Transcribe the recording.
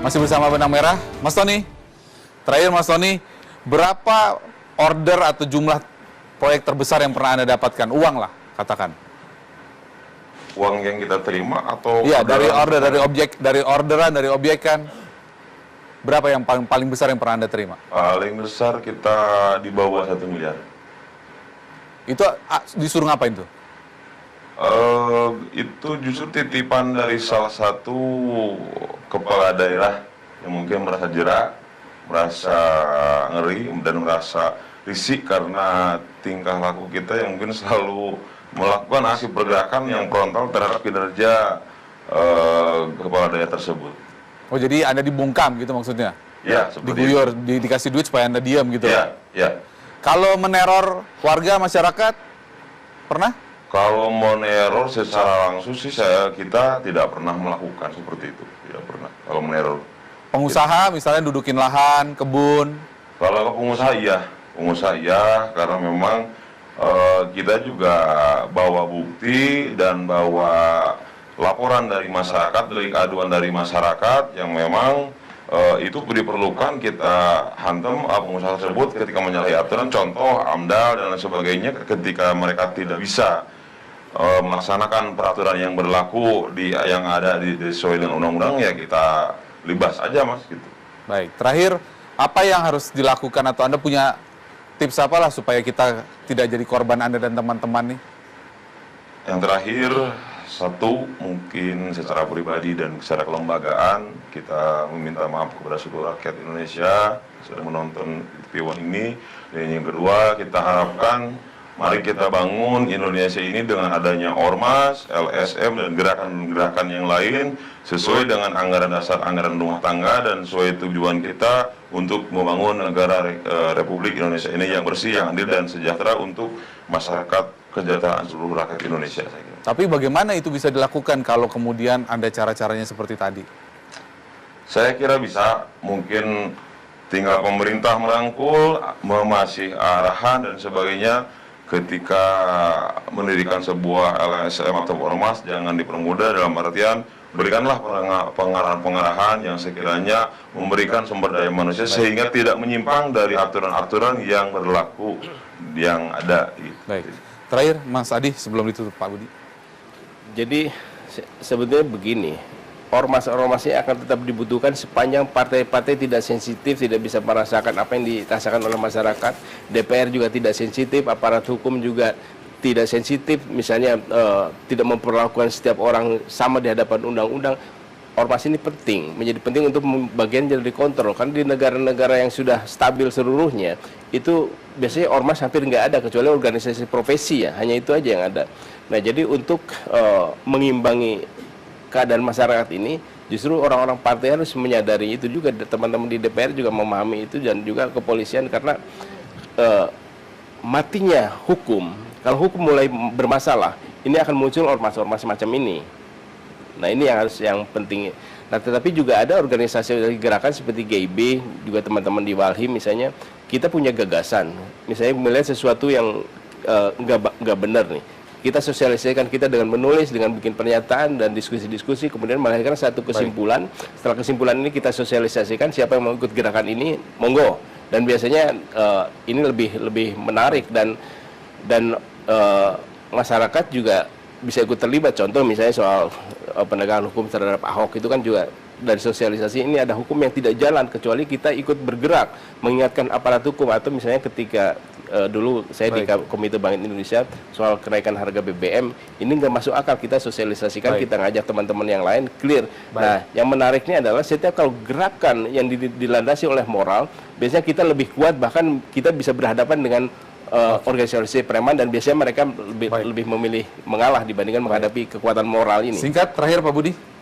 Masih bersama Benang Merah, Mas Tony. Terakhir Mas Tony, berapa order atau jumlah proyek terbesar yang pernah Anda dapatkan? Uang lah, katakan. Uang yang kita terima atau... Iya, dari orderan, dari obyekan. Berapa yang paling besar yang pernah Anda terima? Paling besar kita di bawah 1 miliar. Itu disuruh ngapain tuh? Itu justru titipan dari salah satu kepala daerah yang mungkin merasa jerak, merasa ngeri, dan merasa risih karena tingkah laku kita yang mungkin selalu melakukan aksi pergerakan yang frontal terhadap kinerja kepala daerah tersebut. Oh, jadi Anda dibungkam gitu maksudnya? Ya, seperti diguyur, dikasih duit supaya Anda diam gitu? Ya, ya. Kalau meneror warga, masyarakat, pernah? Kalau meneror secara langsung sih kita tidak pernah melakukan seperti itu, tidak pernah. Kalau meneror. Pengusaha misalnya dudukin lahan, kebun. Kalau ke pengusaha iya, karena memang kita juga bawa bukti dan bawa laporan dari masyarakat, dari aduan dari masyarakat yang memang itu diperlukan kita hantam pengusaha tersebut ketika menyalahi aturan, contoh AMDAL dan lain sebagainya, ketika mereka tidak bisa melaksanakan peraturan yang berlaku yang ada sesuai dengan undang-undang, ya kita libas aja, Mas, gitu. Baik, terakhir apa yang harus dilakukan atau Anda punya tips apalah supaya kita tidak jadi korban Anda dan teman-teman nih? Yang terakhir, satu, mungkin secara pribadi dan secara kelembagaan kita meminta maaf kepada seluruh rakyat Indonesia yang sudah menonton TV One ini. Dan yang kedua, kita harapkan mari kita bangun Indonesia ini dengan adanya Ormas, LSM, dan gerakan-gerakan yang lain sesuai dengan anggaran dasar, anggaran rumah tangga, dan sesuai tujuan kita untuk membangun negara Republik Indonesia ini yang bersih, yang adil, dan sejahtera untuk masyarakat, kesejahteraan seluruh rakyat Indonesia, saya kira. Tapi bagaimana itu bisa dilakukan kalau kemudian ada cara-caranya seperti tadi? Saya kira bisa, mungkin tinggal pemerintah merangkul, memasih arahan dan sebagainya. Ketika mendirikan sebuah LSM atau ormas, jangan dipermudah, dalam artian berikanlah pengarahan-pengarahan yang sekiranya memberikan sumber daya manusia sehingga tidak menyimpang dari aturan-aturan yang berlaku yang ada. Baik. Terakhir, Mas Adi, sebelum ditutup Pak Budi. Jadi sebetulnya begini, ormas-ormasnya akan tetap dibutuhkan sepanjang partai-partai tidak sensitif, tidak bisa merasakan apa yang dirasakan oleh masyarakat. DPR juga tidak sensitif, aparat hukum juga tidak sensitif, misalnya tidak memperlakukan setiap orang sama di hadapan undang-undang. Ormas ini penting, menjadi penting untuk bagian jadi dikontrol. Karena di negara-negara yang sudah stabil seluruhnya, itu biasanya ormas hampir nggak ada, kecuali organisasi profesi ya, hanya itu aja yang ada. Nah, jadi untuk mengimbangi keadaan masyarakat ini, justru orang-orang partai harus menyadari itu juga, teman-teman di DPR juga memahami itu, dan juga kepolisian, karena matinya hukum, kalau hukum mulai bermasalah, ini akan muncul ormas-ormas semacam ini. Nah, ini yang penting. Nah, tetapi juga ada organisasi gerakan seperti GIB, juga teman-teman di Walhi misalnya, kita punya gagasan, misalnya melihat sesuatu yang nggak benar nih, kita sosialisasikan kita dengan menulis, dengan bikin pernyataan dan diskusi-diskusi, kemudian melahirkan satu kesimpulan. Setelah kesimpulan ini kita sosialisasikan, siapa yang mau ikut gerakan ini, monggo. Dan biasanya ini lebih menarik, dan masyarakat juga bisa ikut terlibat. Contoh misalnya soal penegakan hukum terhadap Ahok, itu kan juga dari sosialisasi ini ada hukum yang tidak jalan kecuali kita ikut bergerak mengingatkan aparat hukum. Atau misalnya ketika dulu saya di Komite Bank Indonesia soal kenaikan harga BBM, ini nggak masuk akal, kita sosialisasikan, kita ngajak teman-teman yang lain clear. Nah, yang menariknya adalah setiap kalau gerakan yang dilandasi oleh moral, biasanya kita lebih kuat, bahkan kita bisa berhadapan dengan organisasi preman, dan biasanya mereka lebih memilih mengalah dibandingkan menghadapi kekuatan moral ini. Singkat terakhir Pak Budi.